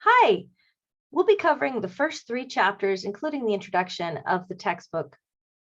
Hi, we'll be covering the first 3 chapters, including the introduction of the textbook,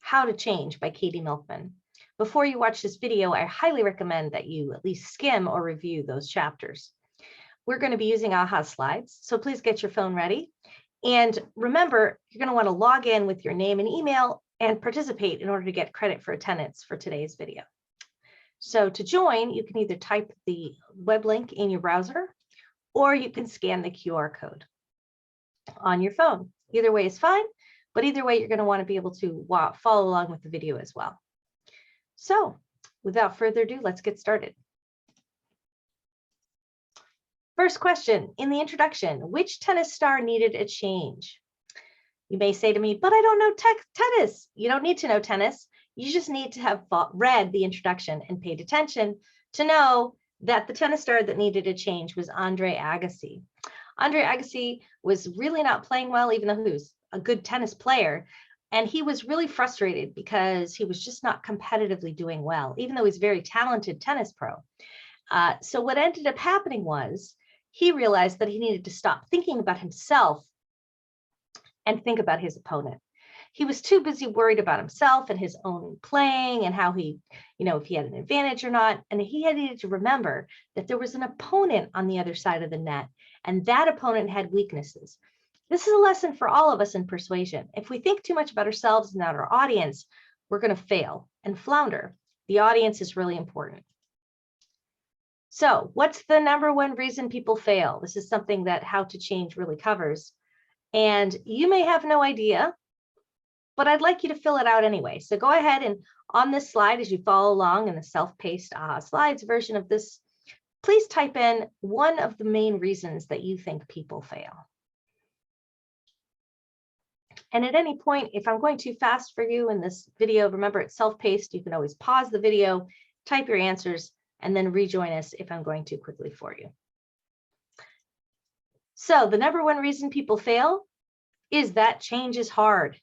How to Change by Katie Milkman. Before you watch this video, I highly recommend that you at least skim or review those chapters. We're going to be using AHA slides, so please get your phone ready. And remember, you're going to want to log in with your name and email and participate in order to get credit for attendance for today's video. So to join, you can either type the web link in your browser, or you can scan the QR code on your phone. Either way is fine, but either way, you're going to want to be able to follow along with the video as well. So without further ado, let's get started. First question in the introduction, which tennis star needed a change? You may say to me, but I don't know tennis. You don't need to know tennis. You just need to have read the introduction and paid attention to know that the tennis star that needed a change was Andre Agassi. Andre Agassi was really not playing well, even though he was a good tennis player. And he was really frustrated because he was just not competitively doing well, even though he's a very talented tennis pro. So what ended up happening was he realized that he needed to stop thinking about himself and think about his opponent. He was too busy worried about himself and his own playing and how he, if he had an advantage or not. And he needed to remember that there was an opponent on the other side of the net, and that opponent had weaknesses. This is a lesson for all of us in persuasion. If we think too much about ourselves and not our audience, we're going to fail and flounder. The audience is really important. So what's the #1 reason people fail? This is something that How to Change really covers. And you may have no idea, but I'd like you to fill it out anyway. So go ahead and on this slide, as you follow along in the self-paced AHA slides version of this, please type in one of the main reasons that you think people fail. And at any point, if I'm going too fast for you in this video, remember it's self-paced. You can always pause the video, type your answers, and then rejoin us if I'm going too quickly for you. So the #1 reason people fail is that change is hard.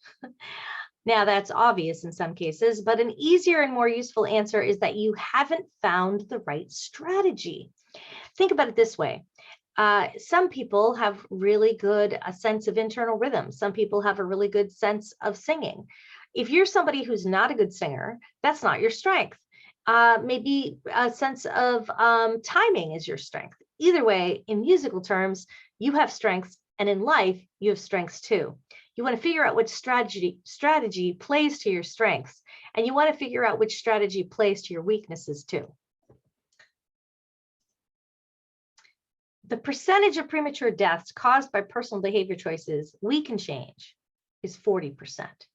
Now that's obvious in some cases, but an easier and more useful answer is that you haven't found the right strategy. Think about it this way. Some people have really good sense of internal rhythm. Some people have a really good sense of singing. If you're somebody who's not a good singer, that's not your strength. Maybe a sense of timing is your strength. Either way, in musical terms, you have strengths, and in life, you have strengths too. You want to figure out which strategy plays to your strengths, and you want to figure out which strategy plays to your weaknesses too. The percentage of premature deaths caused by personal behavior choices we can change is 40%.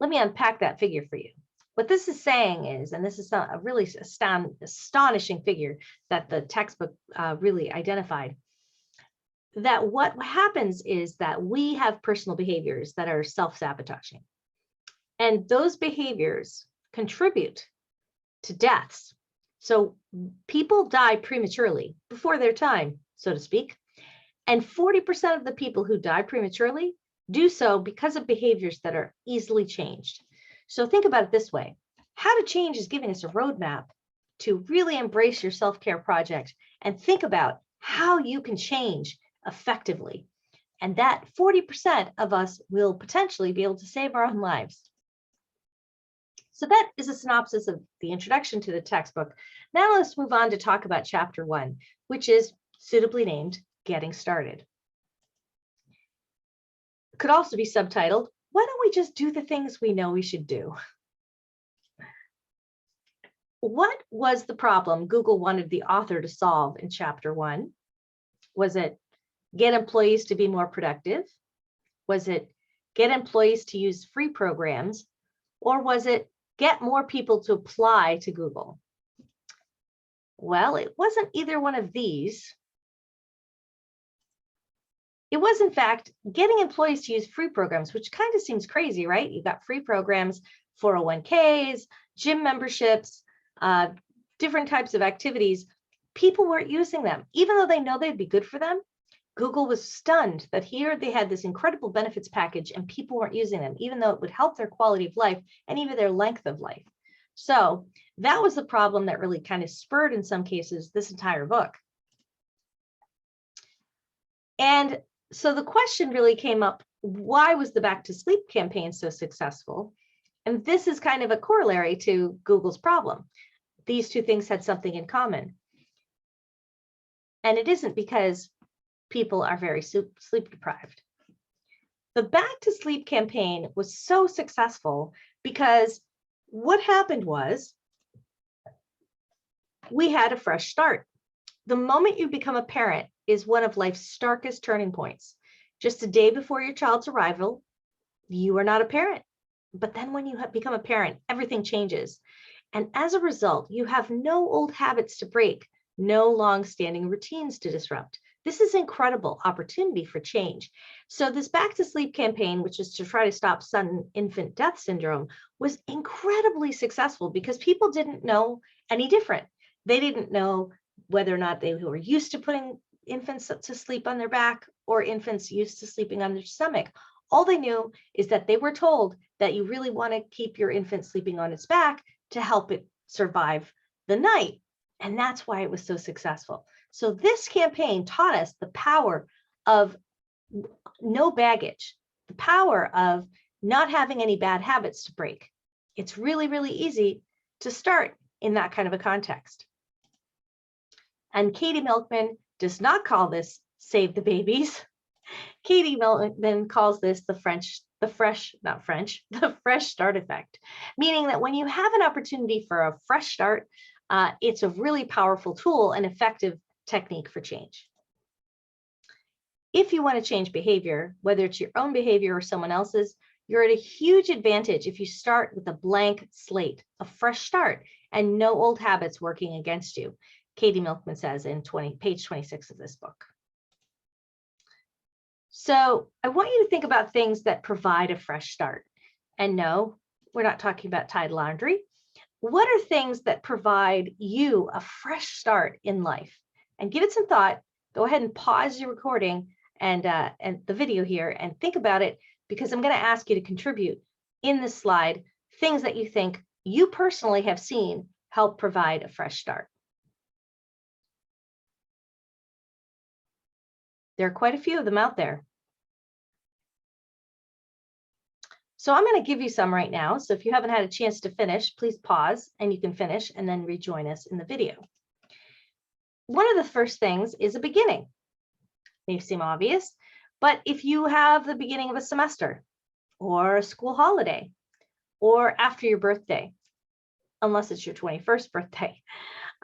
Let me unpack that figure for you. What this is saying is, and this is a really astonishing figure that the textbook really identified, that what happens is that we have personal behaviors that are self-sabotaging. And those behaviors contribute to deaths. So people die prematurely, before their time, so to speak. And 40% of the people who die prematurely do so because of behaviors that are easily changed. So think about it this way. How to Change is giving us a roadmap to really embrace your self-care project and think about how you can change effectively. And that 40% of us will potentially be able to save our own lives. So that is a synopsis of the introduction to the textbook. Now let's move on to talk about chapter 1, which is suitably named Getting Started. It could also be subtitled, Why Don't We Just Do the Things We Know We Should Do? What was the problem Google wanted the author to solve in chapter 1? Was it get employees to be more productive? Was it get employees to use free programs? Or was it get more people to apply to Google? Well, it wasn't either one of these. It was, in fact, getting employees to use free programs, which kind of seems crazy, right? You've got free programs, 401ks, gym memberships, different types of activities. People weren't using them, even though they know they'd be good for them. Google was stunned that here they had this incredible benefits package and people weren't using them, even though it would help their quality of life and even their length of life. So that was the problem that really kind of spurred, in some cases, this entire book. And so the question really came up, why was the Back to Sleep campaign so successful? And this is kind of a corollary to Google's problem. These two things had something in common. And it isn't because people are very sleep deprived. The Back to Sleep campaign was so successful because what happened was we had a fresh start. The moment you become a parent is one of life's starkest turning points. Just a day before your child's arrival, you are not a parent. But then when you become a parent, everything changes. And as a result, you have no old habits to break, no long-standing routines to disrupt. This is an incredible opportunity for change. So this Back to Sleep campaign, which is to try to stop sudden infant death syndrome, was incredibly successful because people didn't know any different. They didn't know whether or not they were used to putting infants to sleep on their back or infants used to sleeping on their stomach. All they knew is that they were told that you really want to keep your infant sleeping on its back to help it survive the night. And that's why it was so successful. So this campaign taught us the power of no baggage, the power of not having any bad habits to break. It's really, really easy to start in that kind of a context. And Katie Milkman does not call this save the babies. Katie Milkman calls this the fresh start effect, meaning that when you have an opportunity for a fresh start, it's a really powerful tool and effective technique for change. If you want to change behavior, whether it's your own behavior or someone else's, you're at a huge advantage if you start with a blank slate, a fresh start, and no old habits working against you. Katie Milkman says in page 26 of this book. So I want you to think about things that provide a fresh start. And no, we're not talking about Tide laundry. What are things that provide you a fresh start in life? And give it some thought. Go ahead and pause your recording and the video here and think about it, because I'm going to ask you to contribute in this slide things that you think you personally have seen help provide a fresh start. There are quite a few of them out there. So I'm going to give you some right now. So if you haven't had a chance to finish, please pause and you can finish and then rejoin us in the video. One of the first things is a beginning. May seem obvious, but if you have the beginning of a semester or a school holiday or after your birthday, unless it's your 21st birthday,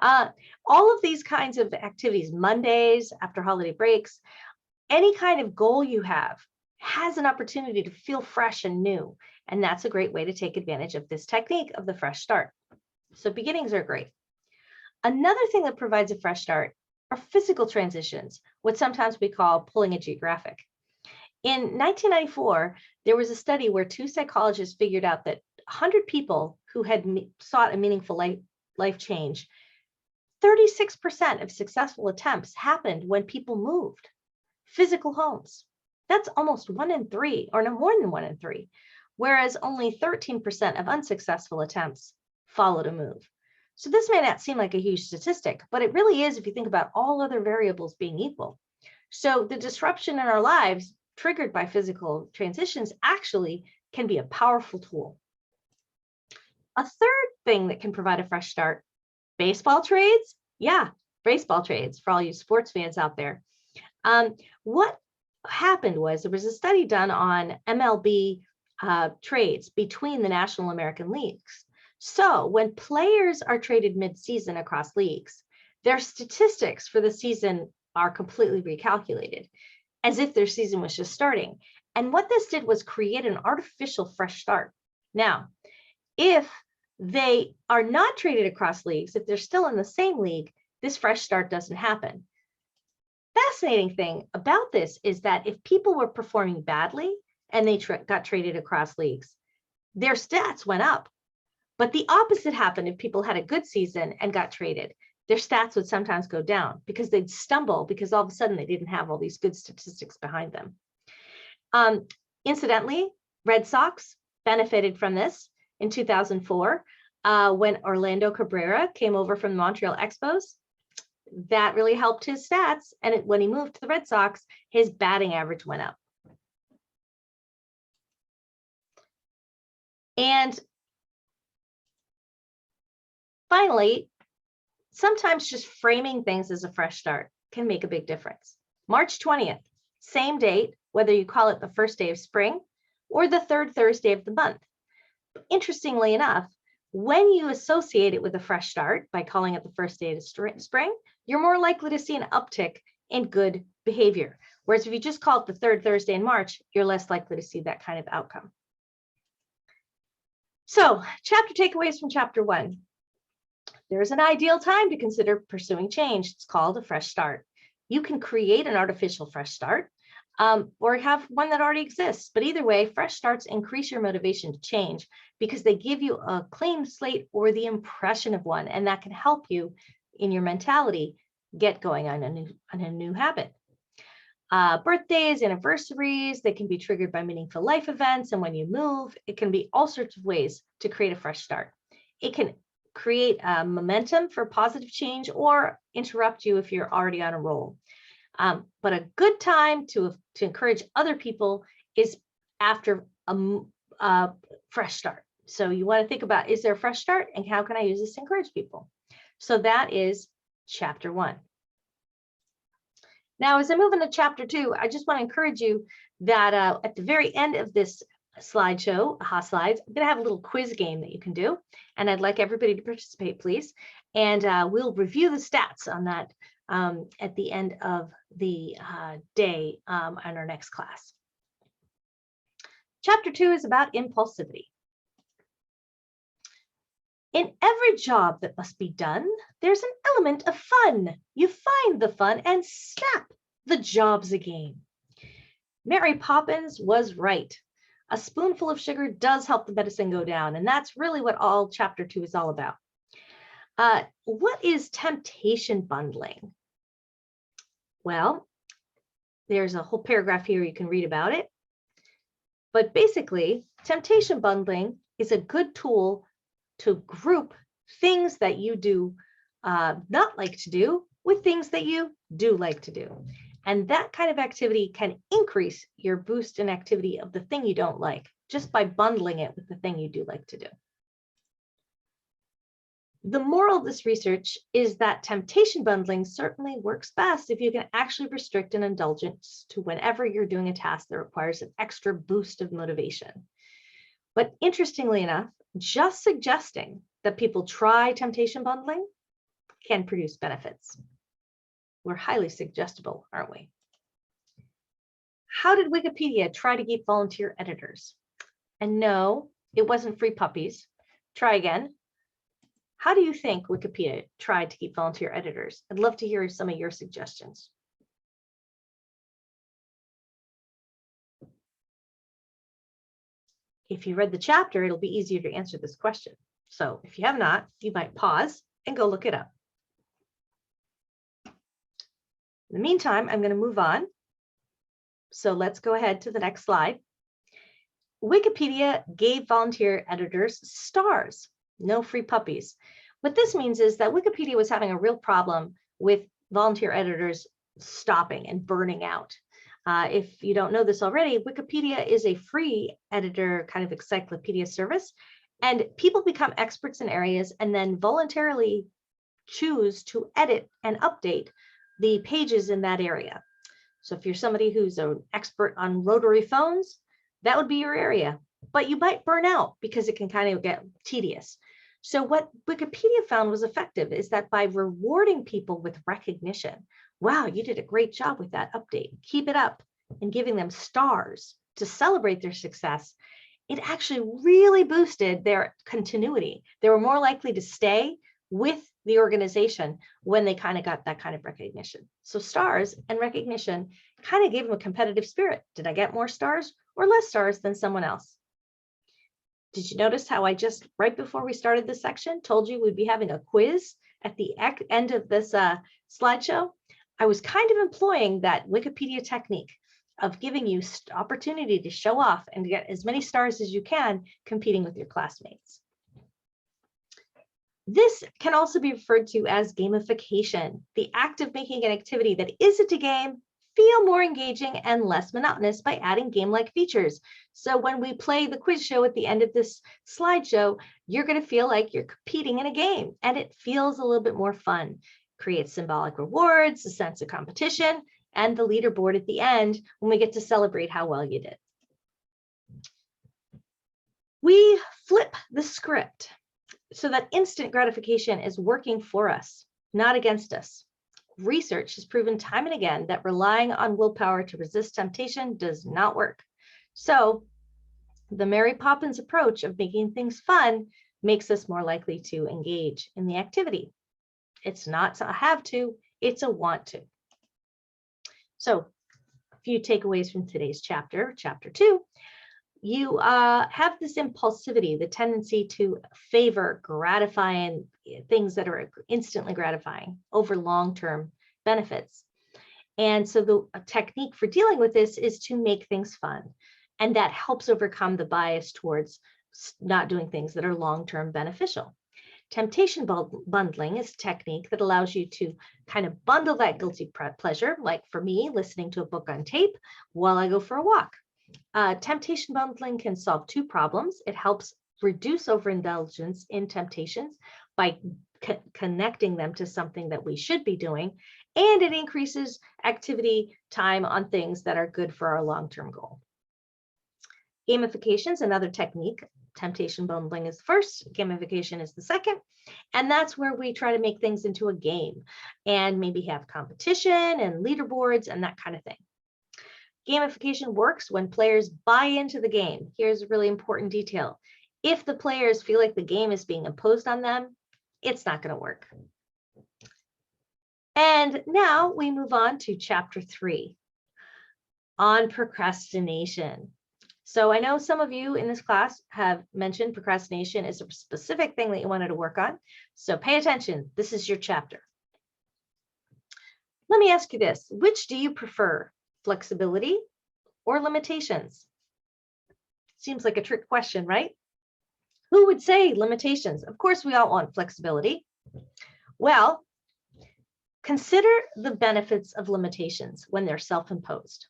all of these kinds of activities, Mondays, after holiday breaks, any kind of goal you have has an opportunity to feel fresh and new. And that's a great way to take advantage of this technique of the fresh start. So beginnings are great. Another thing that provides a fresh start are physical transitions, what sometimes we call pulling a geographic. In 1994, there was a study where two psychologists figured out that 100 people who had sought a meaningful life change, 36% of successful attempts happened when people moved. Physical homes. That's almost 1 in 3, or no more than 1 in 3, whereas only 13% of unsuccessful attempts followed a move. So this may not seem like a huge statistic, but it really is if you think about all other variables being equal. So the disruption in our lives triggered by physical transitions actually can be a powerful tool. A third thing that can provide a fresh start, baseball trades. Yeah, baseball trades for all you sports fans out there. What happened was there was a study done on MLB trades between the National American Leagues. So when players are traded mid-season across leagues, their statistics for the season are completely recalculated as if their season was just starting. And what this did was create an artificial fresh start. Now, if they are not traded across leagues, if they're still in the same league, this fresh start doesn't happen. Fascinating thing about this is that if people were performing badly and they got traded across leagues, their stats went up. But the opposite happened if people had a good season and got traded. Their stats would sometimes go down because they'd stumble because all of a sudden they didn't have all these good statistics behind them. Incidentally, Red Sox benefited from this in 2004 when Orlando Cabrera came over from the Montreal Expos. that really helped his stats. And when he moved to the Red Sox, his batting average went up. And finally, sometimes just framing things as a fresh start can make a big difference. March 20th, same date, whether you call it the first day of spring or the third Thursday of the month. Interestingly enough, when you associate it with a fresh start by calling it the first day of spring, you're more likely to see an uptick in good behavior. Whereas if you just call it the third Thursday in March, you're less likely to see that kind of outcome. So, chapter takeaways from chapter 1. There's an ideal time to consider pursuing change. It's called a fresh start. You can create an artificial fresh start or have one that already exists. But either way, fresh starts increase your motivation to change because they give you a clean slate or the impression of one, and that can help you in your mentality get going on a new habit. Birthdays, anniversaries, they can be triggered by meaningful life events. And when you move, it can be all sorts of ways to create a fresh start. It can create momentum for positive change or interrupt you if you're already on a roll. But a good time to encourage other people is after a fresh start. So you want to think about, is there a fresh start and how can I use this to encourage people? So that is chapter 1. Now, as I move into chapter 2, I just want to encourage you that at the very end of this slideshow, AHA Slides, I'm going to have a little quiz game that you can do. And I'd like everybody to participate, please. And we'll review the stats on that at the end of the day on our next class. Chapter 2 is about impulsivity. In every job that must be done, there's an element of fun. You find the fun and snap, the job's a game. Mary Poppins was right. A spoonful of sugar does help the medicine go down, and that's really what all chapter 2 is all about. What is temptation bundling? Well, there's a whole paragraph here you can read about it. But basically, temptation bundling is a good tool to group things that you do not like to do with things that you do like to do. And that kind of activity can increase your boost in activity of the thing you don't like just by bundling it with the thing you do like to do. The moral of this research is that temptation bundling certainly works best if you can actually restrict an indulgence to whenever you're doing a task that requires an extra boost of motivation. But interestingly enough, just suggesting that people try temptation bundling can produce benefits. We're highly suggestible, aren't we? How did Wikipedia try to keep volunteer editors? And no, it wasn't free puppies. Try again. How do you think Wikipedia tried to keep volunteer editors? I'd love to hear some of your suggestions. If you read the chapter, it'll be easier to answer this question. So if you have not, you might pause and go look it up. In the meantime, I'm going to move on. So let's go ahead to the next slide. Wikipedia gave volunteer editors stars, no free puppies. What this means is that Wikipedia was having a real problem with volunteer editors stopping and burning out. If you don't know this already, Wikipedia is a free editor kind of encyclopedia service, and people become experts in areas and then voluntarily choose to edit and update the pages in that area. So if you're somebody who's an expert on rotary phones, that would be your area, but you might burn out because it can kind of get tedious. So what Wikipedia found was effective is that by rewarding people with recognition, wow, you did a great job with that update, keep it up, and giving them stars to celebrate their success, it actually really boosted their continuity. They were more likely to stay with the organization when they kind of got that kind of recognition. So stars and recognition kind of gave them a competitive spirit. Did I get more stars or less stars than someone else? Did you notice how I just, right before we started this section, told you we'd be having a quiz at the end of this slideshow? I was kind of employing that Wikipedia technique of giving you opportunity to show off and get as many stars as you can competing with your classmates. This can also be referred to as gamification, the act of making an activity that isn't a game feel more engaging and less monotonous by adding game-like features. So when we play the quiz show at the end of this slideshow, you're going to feel like you're competing in a game, and it feels a little bit more fun. Creates symbolic rewards, a sense of competition, and the leaderboard at the end when we get to celebrate how well you did. We flip the script so that instant gratification is working for us, not against us. Research has proven time and again that relying on willpower to resist temptation does not work. So the Mary Poppins approach of making things fun makes us more likely to engage in the activity. It's not a have to, it's a want to. So a few takeaways from today's chapter, chapter 2. You have this impulsivity, the tendency to favor gratifying things that are instantly gratifying over long-term benefits. And so the technique for dealing with this is to make things fun. And that helps overcome the bias towards not doing things that are long-term beneficial. Temptation bundling is a technique that allows you to kind of bundle that guilty pleasure, like for me, listening to a book on tape while I go for a walk. Temptation bundling can solve two problems. It helps reduce overindulgence in temptations by connecting them to something that we should be doing, and it increases activity time on things that are good for our long-term goal. Gamification is another technique. Temptation bundling is first, gamification is the second, and that's where we try to make things into a game and maybe have competition and leaderboards and that kind of thing. Gamification works when players buy into the game. Here's a really important detail. If the players feel like the game is being imposed on them, it's not going to work. And now we move on to chapter 3 on procrastination. So I know some of you in this class have mentioned procrastination is a specific thing that you wanted to work on. So pay attention. This is your chapter. Let me ask you this. Which do you prefer, flexibility or limitations? Seems like a trick question, right? Who would say limitations? Of course, we all want flexibility. Well, consider the benefits of limitations when they're self-imposed.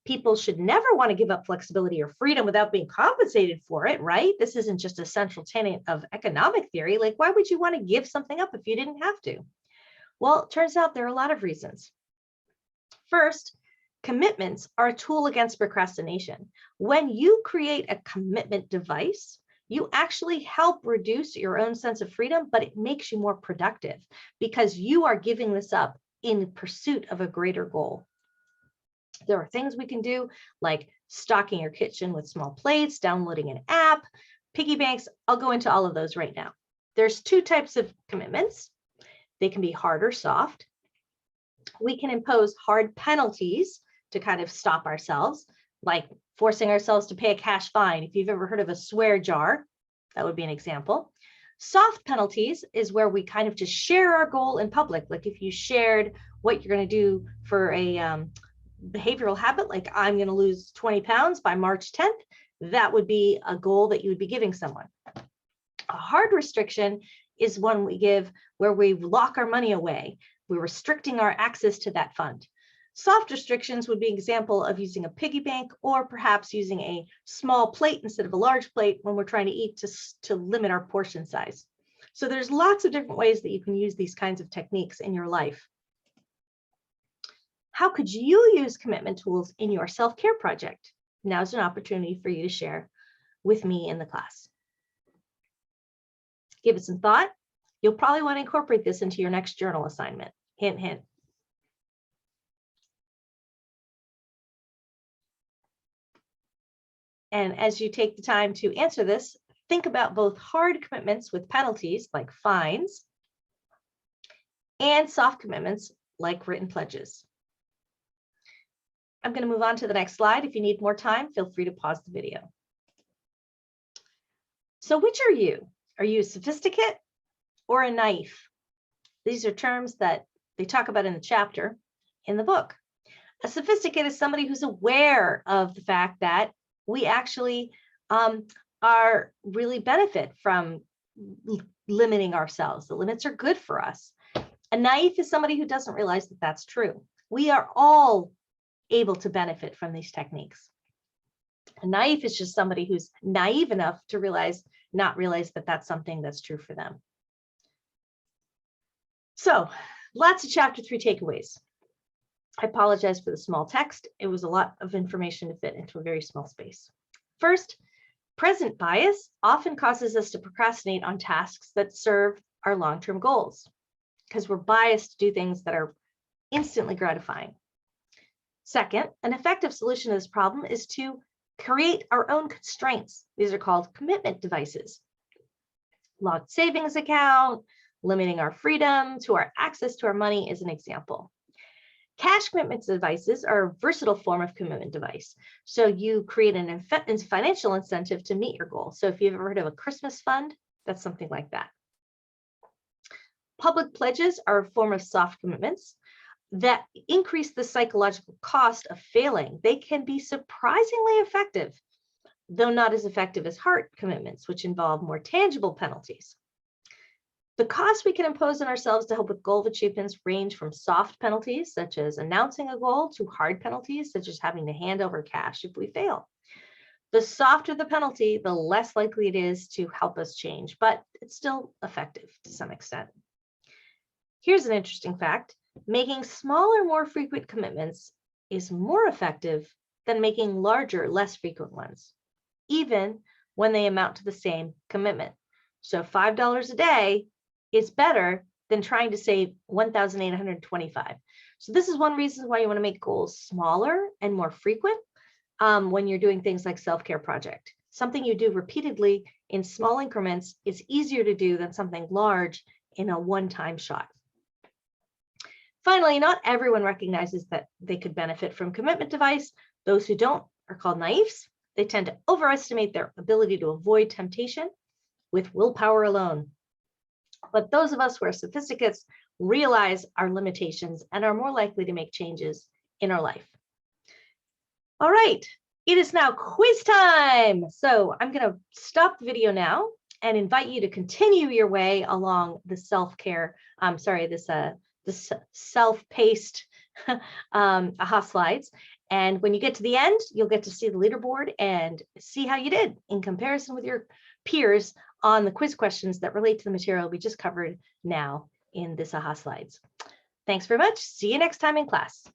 People should never want to give up flexibility or freedom without being compensated for it, right? This isn't just a central tenet of economic theory. Like, why would you want to give something up if you didn't have to? Well, it turns out there are a lot of reasons. First, commitments are a tool against procrastination. When you create a commitment device, you actually help reduce your own sense of freedom, but it makes you more productive because you are giving this up in pursuit of a greater goal. There are things we can do like stocking your kitchen with small plates, downloading an app, piggy banks. I'll go into all of those right now. There's two types of commitments. They can be hard or soft. We can impose hard penalties to kind of stop ourselves, like forcing ourselves to pay a cash fine. If you've ever heard of a swear jar, that would be an example. Soft penalties is where we kind of just share our goal in public. Like if you shared what you're going to do for a behavioral habit, like I'm going to lose 20 pounds by March 10th, that would be a goal that you would be giving someone. A hard restriction is one we give where we lock our money away. We're restricting our access to that fund. Soft restrictions would be an example of using a piggy bank or perhaps using a small plate instead of a large plate when we're trying to eat to limit our portion size. So there's lots of different ways that you can use these kinds of techniques in your life. How could you use commitment tools in your self-care project? Now's an opportunity for you to share with me in the class. Give it some thought. You'll probably want to incorporate this into your next journal assignment. Hint, hint. And as you take the time to answer this, think about both hard commitments with penalties like fines and soft commitments like written pledges. I'm going to move on to the next slide. If you need more time, feel free to pause the video. So which are you? Are you a sophisticate or a naif? These are terms that they talk about in the chapter in the book. A sophisticate is somebody who's aware of the fact that we actually are really benefit from limiting ourselves. The limits are good for us. A naif is somebody who doesn't realize that that's true. We are all able to benefit from these techniques. A naif is just somebody who's naive enough to not realize that that's something that's true for them. So lots of chapter 3 takeaways. I apologize for the small text. It was a lot of information to fit into a very small space. First, present bias often causes us to procrastinate on tasks that serve our long-term goals because we're biased to do things that are instantly gratifying. Second, an effective solution to this problem is to create our own constraints. These are called commitment devices. Locked savings account, limiting our freedom to our access to our money is an example. Cash commitment devices are a versatile form of commitment device. So you create an financial incentive to meet your goal. So if you've ever heard of a Christmas fund, that's something like that. Public pledges are a form of soft commitments that increase the psychological cost of failing. They can be surprisingly effective, though not as effective as hard commitments, which involve more tangible penalties. The costs we can impose on ourselves to help with goal achievements range from soft penalties, such as announcing a goal, to hard penalties, such as having to hand over cash if we fail. The softer the penalty, the less likely it is to help us change, but it's still effective to some extent. Here's an interesting fact. Making smaller, more frequent commitments is more effective than making larger, less frequent ones, even when they amount to the same commitment. So $5 a day is better than trying to save $1,825. So this is one reason why you want to make goals smaller and more frequent when you're doing things like self-care project. Something you do repeatedly in small increments is easier to do than something large in a one-time shot. Finally, not everyone recognizes that they could benefit from commitment device. Those who don't are called naifs. They tend to overestimate their ability to avoid temptation with willpower alone. But those of us who are sophisticates realize our limitations and are more likely to make changes in our life. All right, it is now quiz time. So I'm going to stop the video now and invite you to continue your way along the self-care, this self-paced AHA slides. And when you get to the end, you'll get to see the leaderboard and see how you did in comparison with your peers on the quiz questions that relate to the material we just covered now in this AHA slides. Thanks very much. See you next time in class.